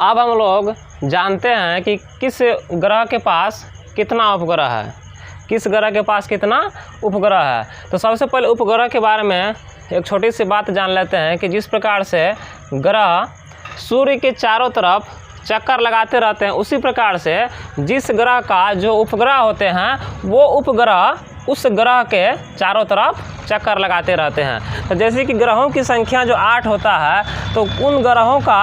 अब हम लोग जानते हैं कि किस ग्रह के पास कितना उपग्रह है, किस ग्रह के पास कितना उपग्रह है। तो सबसे पहले उपग्रह के बारे में एक छोटी सी बात जान लेते हैं कि जिस प्रकार से ग्रह सूर्य के चारों तरफ चक्कर लगाते रहते हैं, उसी प्रकार से जिस ग्रह का जो उपग्रह होते हैं वो उपग्रह उस ग्रह के चारों तरफ चक्कर लगाते रहते हैं। तो जैसे कि ग्रहों की संख्या जो 8 होता है, तो उन ग्रहों का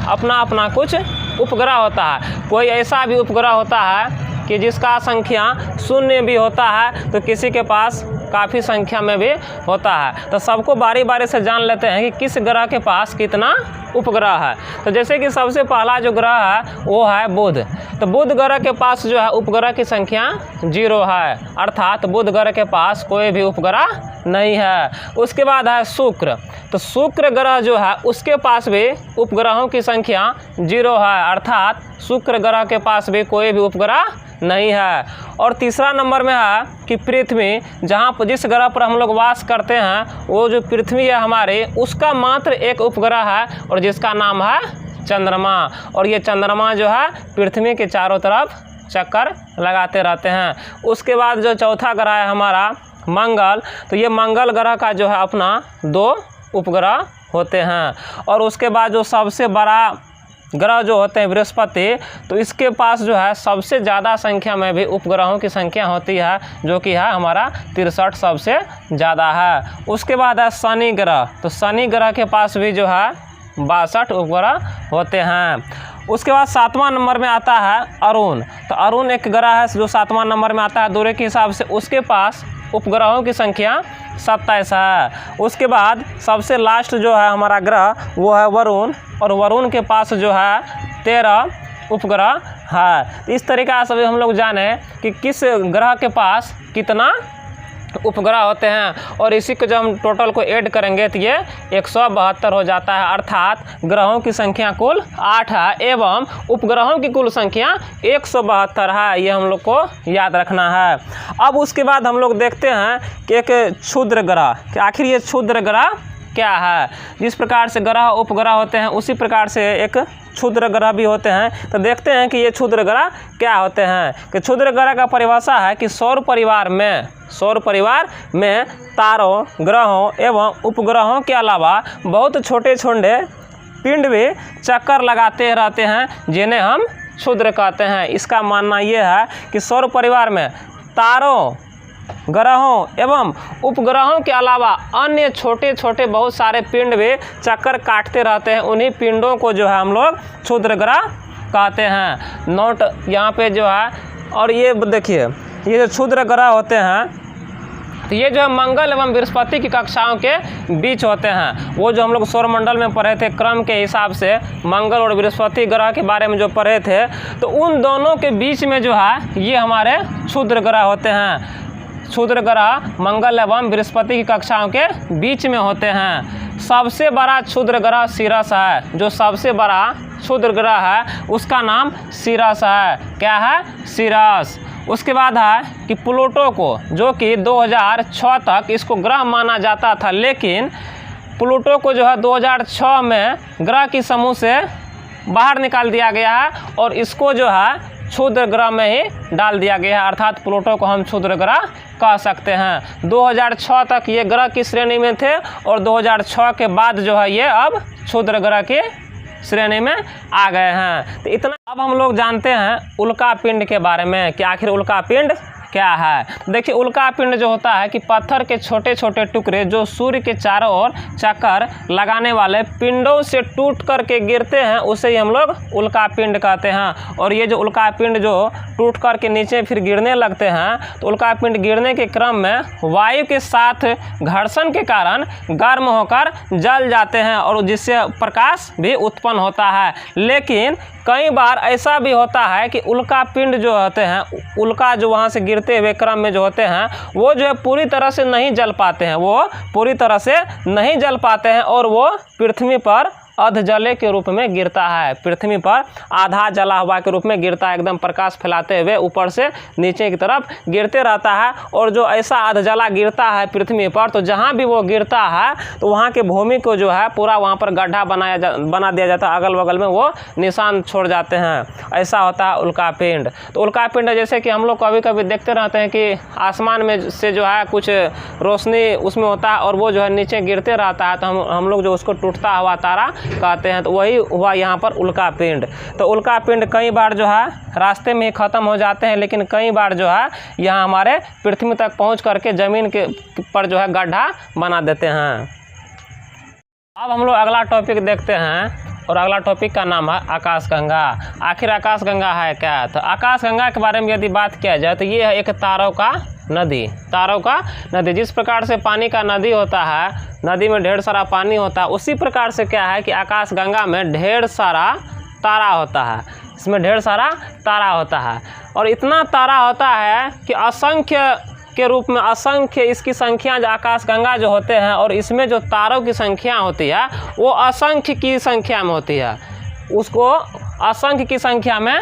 अपना अपना कुछ उपग्रह होता है। कोई ऐसा भी उपग्रह होता है कि जिसका संख्या 0 भी होता है, तो किसी के पास काफ़ी संख्या में भी होता है। तो सबको बारी बारी से जान लेते हैं कि किस ग्रह के पास कितना उपग्रह है। तो जैसे कि सबसे पहला जो ग्रह है वो है बुध। तो बुध ग्रह के पास जो है उपग्रह की संख्या 0 है, अर्थात बुध ग्रह के पास कोई भी उपग्रह नहीं है। उसके बाद है शुक्र। तो शुक्र ग्रह जो है उसके पास भी उपग्रहों की संख्या 0 है, अर्थात शुक्र ग्रह के पास भी कोई भी उपग्रह नहीं है। और तीसरा नंबर में है कि पृथ्वी, जहाँ पर जिस ग्रह पर हम लोग वास करते हैं, वो जो पृथ्वी है हमारे, उसका मात्र एक उपग्रह है और जिसका नाम है चंद्रमा। और ये चंद्रमा जो है पृथ्वी के चारों तरफ चक्कर लगाते रहते हैं। उसके बाद जो चौथा ग्रह है हमारा मंगल। तो ये मंगल ग्रह का जो है अपना 2 उपग्रह होते हैं। और उसके बाद जो सबसे बड़ा ग्रह जो होते हैं बृहस्पति, तो इसके पास जो है सबसे ज़्यादा संख्या में भी उपग्रहों की संख्या होती है, जो कि है हमारा 63 सबसे ज़्यादा है। उसके बाद है शनि ग्रह। तो शनि ग्रह के पास भी जो है 62 उपग्रह होते हैं। उसके बाद 7वां नंबर में आता है अरुण। तो अरुण एक ग्रह है जो 7वां नंबर में आता है दूरी के हिसाब से, उसके पास उपग्रहों की संख्या 27 है। उसके बाद सबसे लास्ट जो है हमारा ग्रह वो है वरुण, और वरुण के पास जो है 13 उपग्रह है। तो इस तरीक़ा से हम लोग जाने कि किस ग्रह के पास कितना उपग्रह होते हैं, और इसी को जब हम टोटल को ऐड करेंगे तो ये 172 हो जाता है, अर्थात ग्रहों की संख्या कुल 8 है एवं उपग्रहों की कुल संख्या 172 है। ये हम लोग को याद रखना है। अब उसके बाद हम लोग देखते हैं कि एक क्षुद्र ग्रह, कि आखिर ये क्षुद्र ग्रह क्या है। जिस प्रकार से ग्रह उपग्रह होते हैं उसी प्रकार से एक क्षुद्र ग्रह भी होते हैं। तो देखते हैं कि ये क्षुद्र ग्रह क्या होते हैं। कि क्षुद्र ग्रह का परिभाषा है कि सौर परिवार में तारों, ग्रहों एवं उपग्रहों के अलावा बहुत छोटे छोटे पिंड भी चक्कर लगाते रहते हैं, जिन्हें हम क्षुद्र कहते हैं। इसका मानना ये है कि सौर परिवार में तारों, ग्रहों एवं उपग्रहों के अलावा अन्य छोटे छोटे बहुत सारे पिंड भी चक्कर काटते रहते हैं। उन्हीं पिंडों को जो है हम लोग क्षुद्र ग्रह कहते हैं। नोट यहाँ पे जो है, और ये देखिए ये जो क्षुद्र ग्रह होते हैं, तो ये जो है मंगल एवं बृहस्पति की कक्षाओं के बीच होते हैं। वो जो हम लोग सौरमंडल में पढ़े थे क्रम के हिसाब से, मंगल और बृहस्पति ग्रह के बारे में जो पढ़े थे, तो उन दोनों के बीच में जो है ये हमारे क्षुद्र ग्रह होते हैं। क्षुद्र ग्रह मंगल एवं बृहस्पति की कक्षाओं के बीच में होते हैं। सबसे बड़ा क्षुद्र ग्रह सिरस है। जो सबसे बड़ा क्षुद्र ग्रह है उसका नाम सिरस है। क्या है? सिरस। उसके बाद है कि प्लूटो को, जो कि 2006 तक इसको ग्रह माना जाता था, लेकिन प्लूटो को जो है 2006 में ग्रह की समूह से बाहर निकाल दिया गया है और इसको जो है क्षुद्र ग्रह में ही डाल दिया गया है, अर्थात प्लूटो को हम क्षुद्र ग्रह कह सकते हैं। 2006 तक ये ग्रह की श्रेणी में थे और 2006 के बाद जो है ये अब क्षुद्र ग्रह की श्रेणी में आ गए हैं। तो इतना अब हम लोग जानते हैं उल्का पिंड के बारे में कि आखिर उल्का पिंड क्या है। देखिए उल्का पिंड जो होता है कि पत्थर के छोटे छोटे टुकड़े जो सूर्य के चारों ओर चक्कर लगाने वाले पिंडों से टूट कर के गिरते हैं, उसे ही हम लोग उल्का पिंड कहते हैं। और ये जो उल्का पिंड जो टूट कर के नीचे फिर गिरने लगते हैं, तो उल्का पिंड गिरने के क्रम में वायु के साथ घर्षण के कारण गर्म होकर जल जाते हैं और जिससे प्रकाश भी उत्पन्न होता है। लेकिन कई बार ऐसा भी होता है कि उल्का पिंड जो होते हैं, उल्का जो वहाँ से गिरते हुए क्रम में जो होते हैं, वो जो है पूरी तरह से नहीं जल पाते हैं, वो पूरी तरह से नहीं जल पाते हैं और वो पृथ्वी पर अधजले के रूप में गिरता है। पृथ्वी पर आधा जला हुआ के रूप में गिरता है, एकदम प्रकाश फैलाते हुए ऊपर से नीचे की तरफ गिरते रहता है। और जो ऐसा अधजला गिरता है पृथ्वी पर, तो जहाँ भी वो गिरता है तो वहाँ की भूमि को जो है पूरा वहाँ पर गड्ढा बना दिया जाता है, अगल बगल में वो निशान छोड़ जाते हैं। ऐसा होता है उल्कापिंड। तो उल्कापिंड जैसे कि हम लोग कभी कभी देखते रहते हैं कि आसमान में से जो है कुछ रोशनी उसमें होता है और वो जो है नीचे गिरते रहता है, तो हम लोग जो उसको टूटता हुआ तारा कहते हैं। तो वही हुआ यहाँ पर उल्कापिंड। तो उल्कापिंड कई बार जो है रास्ते में ही ख़त्म हो जाते हैं, लेकिन कई बार जो है यहाँ हमारे पृथ्वी तक पहुँच करके ज़मीन के पर जो है गड्ढा बना देते हैं। अब हम लोग अगला टॉपिक देखते हैं और अगला टॉपिक का नाम है आकाशगंगा। आखिर आकाशगंगा है क्या? तो आकाशगंगा के बारे में यदि बात किया जाए तो ये है एक तारों का नदी। तारों का नदी, जिस प्रकार से पानी का नदी होता है, नदी में ढेर सारा पानी होता है, उसी प्रकार से क्या है कि आकाशगंगा में ढेर सारा तारा होता है। इसमें ढेर सारा तारा होता है और इतना तारा होता है कि असंख्य के रूप में असंख्य इसकी संख्या जो आकाशगंगा जो होते हैं, और इसमें जो तारों की संख्या होती है वो असंख्य की संख्या में होती है, उसको असंख्य की संख्या में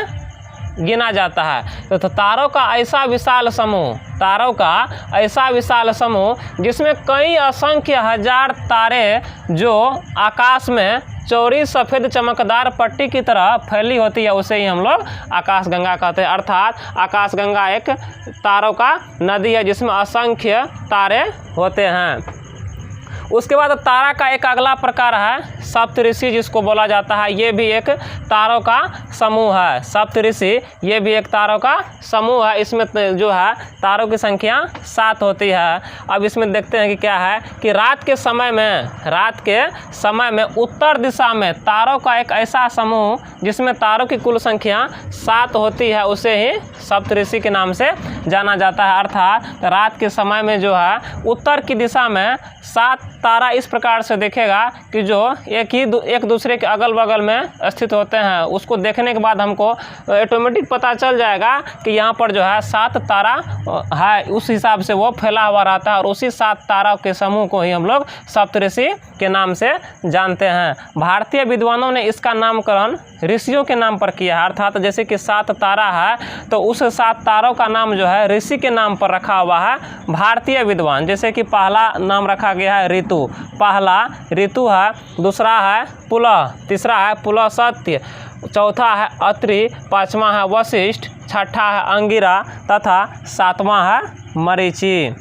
गिना जाता है। तो तारों का ऐसा विशाल समूह, तारों का ऐसा विशाल समूह जिसमें कई असंख्य हजार तारे जो आकाश में चौड़ी सफ़ेद चमकदार पट्टी की तरह फैली होती है, उसे ही हम लोग आकाशगंगा कहते हैं। अर्थात आकाशगंगा एक तारों का नदी है जिसमें असंख्य तारे होते हैं। उसके बाद तारा का एक अगला प्रकार है सप्तऋषि, जिसको बोला जाता है। ये भी एक तारों का समूह है। सप्तऋषि ये भी एक तारों का समूह है। इसमें जो है तारों की संख्या 7 होती है। अब इसमें देखते हैं कि क्या है कि रात के समय में उत्तर दिशा में तारों का एक ऐसा समूह जिसमें तारों की कुल संख्या 7 होती है, उसे ही सप्तऋषि के नाम से जाना जाता है। अर्थात रात के समय में जो है उत्तर की दिशा में 7 तारा इस प्रकार से दिखेगा कि जो एक दूसरे के अगल बगल में स्थित होते हैं। उसको देखने के बाद हमको ऑटोमेटिक पता चल जाएगा कि यहाँ पर जो है 7 तारा है, उस हिसाब से वो फैला हुआ रहता है और उसी 7 तारा के समूह को ही हम लोग सप्तऋषि के नाम से जानते हैं। भारतीय विद्वानों ने इसका नामकरण ऋषियों के नाम पर किया है। अर्थात जैसे कि 7 तारा है तो उस 7 तारों का नाम जो है ऋषि के नाम पर रखा हुआ है भारतीय विद्वान। जैसे कि पहला नाम रखा गया है ऋतु, पहला ऋतु है, दूसरा है पुलह, तीसरा है पुलह सत्य, चौथा है अत्रि, पाँचवा है वशिष्ठ, छठा है अंगिरा तथा 7वां है मरीचि।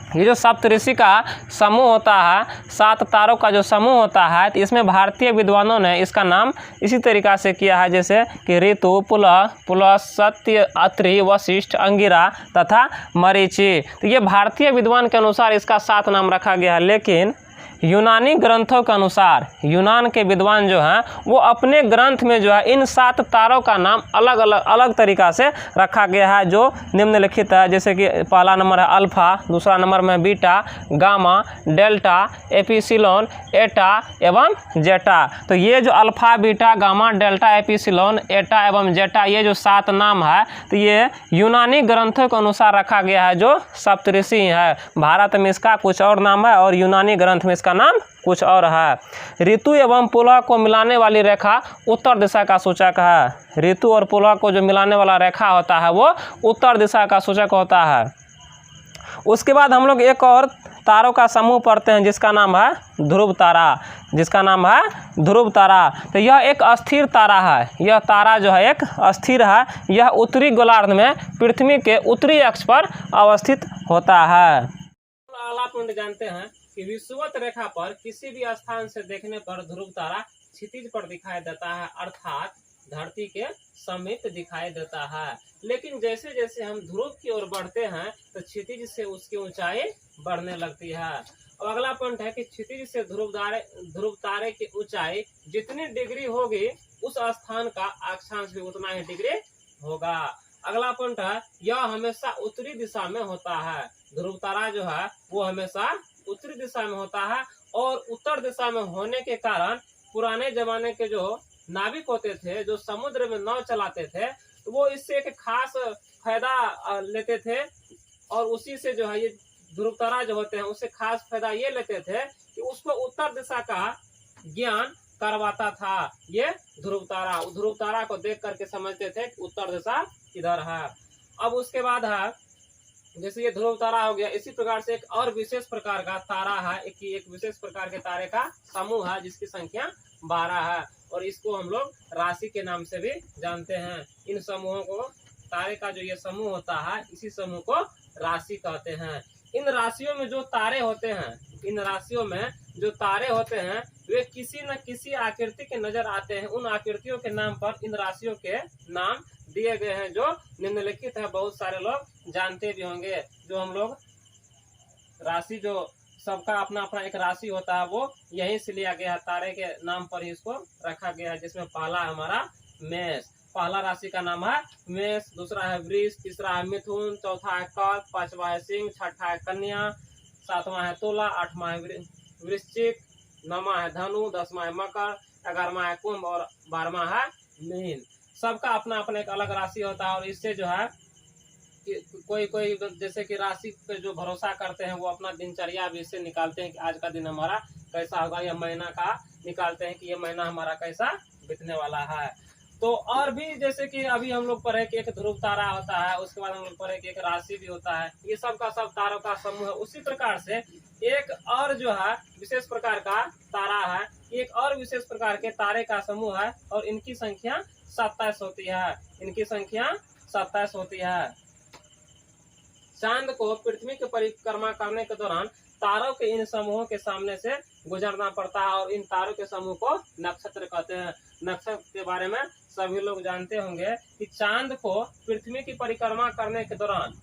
ये जो सप्तऋषि का समूह होता है, 7 तारों का जो समूह होता है, तो इसमें भारतीय विद्वानों ने इसका नाम इसी तरीक़ा से किया है जैसे कि ऋतु, पुलह, सत्य, अत्रि, वशिष्ठ, अंगिरा तथा मरीचि। तो ये भारतीय विद्वान के अनुसार इसका 7 नाम रखा गया है। लेकिन यूनानी ग्रंथों के अनुसार यूनान के विद्वान जो हैं वो अपने ग्रंथ में जो है इन 7 तारों का नाम अलग तरीक़ा से रखा गया है, जो निम्नलिखित है। जैसे कि पहला नंबर है अल्फ़ा, दूसरा नंबर में बीटा, गामा, डेल्टा, एपिसिलोन, एटा एवं जेटा। तो ये जो alpha, beta, gamma, delta, epsilon, एटा एवं जेटा, ये जो 7 नाम है तो ये यूनानी ग्रंथों के अनुसार रखा गया है, जो सप्तऋषि है। भारत में इसका कुछ और नाम है और यूनानी ग्रंथ में का नाम कुछ और है। ऋतु एवं पुलह को मिलाने वाली रेखा उत्तर दिशा का सूचक है। ऋतु और पुलह को जो मिलाने वाला रेखा होता है वो उत्तर दिशा का सूचक होता है। उसके बाद हम लोग एक और तारों का समूह पढ़ते हैं जिसका नाम है ध्रुव तारा, जिसका नाम है ध्रुव तारा। तो यह एक अस्थिर तारा है। यह तारा जो है एक अस्थिर है। यह उत्तरी गोलार्ध में पृथ्वी के उत्तरी अक्ष पर अवस्थित होता है। अगला पॉइंट जानते हैं कि विषुवत रेखा पर किसी भी स्थान से देखने पर ध्रुव तारा क्षितिज पर दिखाई देता है, अर्थात धरती के समीप दिखाई देता है। लेकिन जैसे जैसे हम ध्रुव की ओर बढ़ते हैं तो क्षितिज से उसकी ऊंचाई बढ़ने लगती है। और अगला पॉइंट है कि क्षितिज से ध्रुव तारे की ऊंचाई जितनी डिग्री होगी उस स्थान का अक्षांश भी उतना ही डिग्री होगा। अगला पॉइंट है यह हमेशा उत्तरी दिशा में होता है। ध्रुव तारा जो है वो हमेशा उत्तरी दिशा में होता है और उत्तर दिशा में होने के कारण पुराने जमाने के जो नाविक होते थे, जो समुद्र में नाव चलाते थे, तो वो इससे एक खास फायदा लेते थे और उसी से जो है ये ध्रुव तारा जो होते हैं उससे खास फायदा ये लेते थे कि उसको उत्तर दिशा का ज्ञान करवाता था ये ध्रुव तारा। ध्रुव तारा को देख करके समझते थे कि उत्तर दिशा किधर है। अब उसके बाद है, जैसे ये ध्रुव तारा हो गया, इसी प्रकार से एक और विशेष प्रकार का तारा है, एक विशेष प्रकार के तारे का समूह है जिसकी संख्या 12 है, और इसको हम लोग राशि के नाम से भी जानते हैं। इन समूहों को, तारे का जो ये समूह होता है, इसी समूह को राशि कहते हैं। इन राशियों में जो तारे होते हैं, इन राशियों में जो तारे होते हैं वे किसी न किसी आकृति के नजर आते हैं। उन आकृतियों के नाम पर इन राशियों के नाम दिए गए हैं जो निम्नलिखित है। बहुत सारे लोग जानते भी होंगे। जो हम लोग राशि, जो सबका अपना अपना एक राशि होता है, वो यहीं से लिया गया है, तारे के नाम पर ही इसको रखा गया है। जिसमें पहला है हमारा मेष, पहला राशि का नाम है मेष, दूसरा है वृष, तीसरा है मिथुन, चौथा है कर्क, पांचवा है सिंह, छठा है कन्या, सातवां है तुला, आठवां है वृश्चिक, नौवां है धनु, 10वां है मकर, 11वां है कुंभ और 12वां है मीन। सबका अपना अपना एक अलग राशि होता है, और इससे जो है कोई जैसे कि राशि पे जो भरोसा करते हैं वो अपना दिनचर्या भी इससे निकालते हैं कि आज का दिन हमारा कैसा होगा, या महीना का निकालते हैं कि ये महीना हमारा कैसा बीतने वाला है। तो और भी जैसे कि अभी हम लोग पढ़े कि एक ध्रुव तारा होता है, उसके बाद हम लोग पढ़े कि एक राशि भी होता है। ये सब का सब तारों का समूह है। उसी प्रकार से एक और जो है विशेष प्रकार का तारा है, एक और विशेष प्रकार के तारे का समूह है, और इनकी संख्या 27 होती है। इनकी संख्या 27 होती है। चांद को पृथ्वी की परिक्रमा करने के दौरान तारों के इन समूहों के सामने से गुजरना पड़ता है, और इन तारों के समूह को नक्षत्र कहते हैं। नक्षत्र के बारे में सभी लोग जानते होंगे कि चांद को पृथ्वी की परिक्रमा करने के दौरान,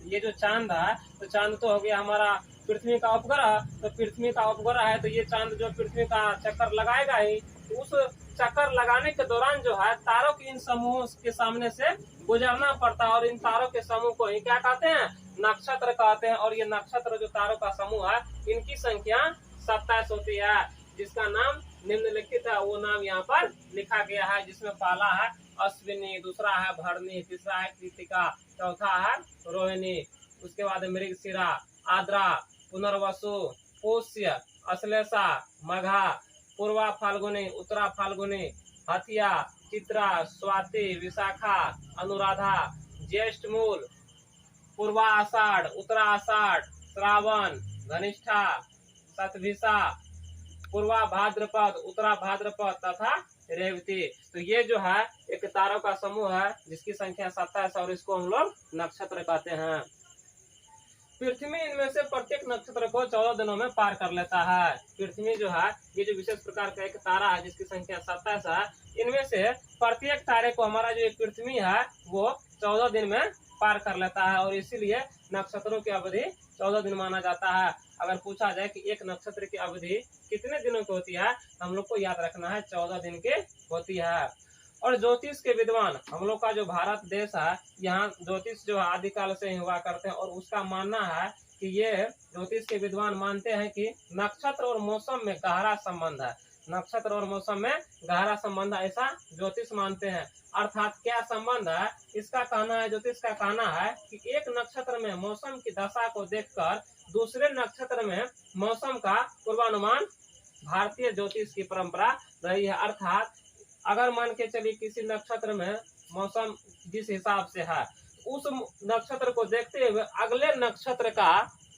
ये जो चांद है, तो चांद तो हो गया हमारा पृथ्वी का उपग्रह, तो पृथ्वी का उपग्रह है, तो ये चांद जो पृथ्वी का चक्कर लगाएगा ही, तो उस चक्कर लगाने के दौरान जो है तारों के इन समूहों के सामने से गुजरना पड़ता है, और इन तारों के समूह को ही क्या कहते हैं, नक्षत्र कहते हैं। और ये नक्षत्र जो तारों का समूह है, इनकी संख्या 27 होती है, जिसका नाम निम्नलिखित है, वो नाम यहाँ पर लिखा गया है। जिसमें पहला है अश्विनी, दूसरा है भरणी, तीसरा है कृतिका, चौथा है रोहिणी, उसके बाद मृगशिरा, आद्रा, पुनर्वसु, पुष्य, अश्लेषा, मघा, पूर्वा फाल्गुनी, उत्तरा फाल्गुनी, हथिया, चित्रा, स्वाति, विशाखा, अनुराधा, ज्येष्ठ मूल, पूर्वा आषाढ़, उत्तरा आषाढ़, श्रावण, धनिष्ठा, शतभिषा, पूर्वा भाद्रपद, उत्तरा भाद्रपद तथा रेवती। तो ये जो है एक तारों का समूह है जिसकी संख्या 27, और इसको हम लोग नक्षत्र कहते हैं। पृथ्वी इनमें से प्रत्येक नक्षत्र को 14 दिनों में पार कर लेता है। पृथ्वी जो है ये जो विशेष प्रकार का एक तारा है जिसकी संख्या 27 है, इनमें से प्रत्येक तारे को हमारा जो पृथ्वी है वो 14 दिन में पार कर लेता है, और इसीलिए नक्षत्रों की अवधि 14 दिन माना जाता है। अगर पूछा जाए कि एक नक्षत्र की अवधि कितने दिनों की होती है, हम लोग को याद रखना है 14 दिन की होती है। और ज्योतिष के विद्वान, हम लोग का जो भारत देश है, यहाँ ज्योतिष जो है आदिकाल से ही हुआ करते हैं, और उसका मानना है कि ये ज्योतिष के विद्वान मानते हैं कि नक्षत्र और मौसम में गहरा संबंध है। नक्षत्र और मौसम में गहरा संबंध है, ऐसा ज्योतिष मानते हैं। अर्थात क्या संबंध है, इसका कहना है, ज्योतिष का कहना है कि एक नक्षत्र में मौसम की दशा को देखकर दूसरे नक्षत्र में मौसम का पूर्वानुमान भारतीय ज्योतिष की परंपरा रही है। अर्थात अगर मान के चलिए किसी नक्षत्र में मौसम जिस हिसाब से है, उस नक्षत्र को देखते हुए अगले नक्षत्र का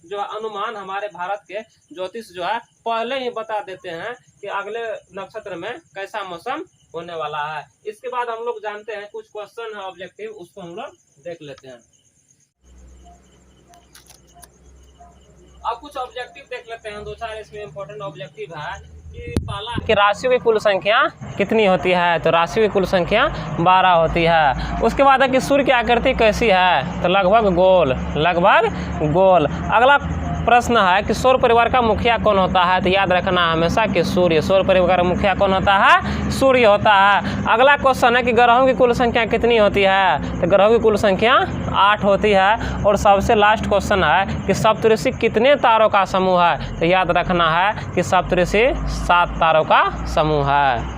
जो अनुमान हमारे भारत के ज्योतिष जो है पहले ही बता देते हैं कि अगले नक्षत्र में कैसा मौसम होने वाला है। इसके बाद हम लोग जानते हैं कुछ क्वेश्चन है ऑब्जेक्टिव, उसको हम लोग देख लेते हैं। अब कुछ ऑब्जेक्टिव देख लेते हैं, 2-4 इसमें इम्पोर्टेंट ऑब्जेक्टिव है कि पहला कि राशियों की कुल संख्या कितनी होती है, तो राशियों की कुल संख्या 12 होती है। उसके बाद है कि सूर्य की आकृति कैसी है, तो लगभग गोल। अगला प्रश्न है कि सौर परिवार का मुखिया कौन होता है, तो याद रखना हमेशा कि सूर्य। सौर परिवार का मुखिया कौन होता है, सूर्य होता है। अगला क्वेश्चन है कि ग्रहों की कुल संख्या कितनी होती है, तो ग्रहों की कुल संख्या 8 होती है। और सबसे लास्ट क्वेश्चन है कि सप्तऋषि कितने तारों का समूह है, तो याद रखना है कि सप्तऋषि 7 तारों का समूह है।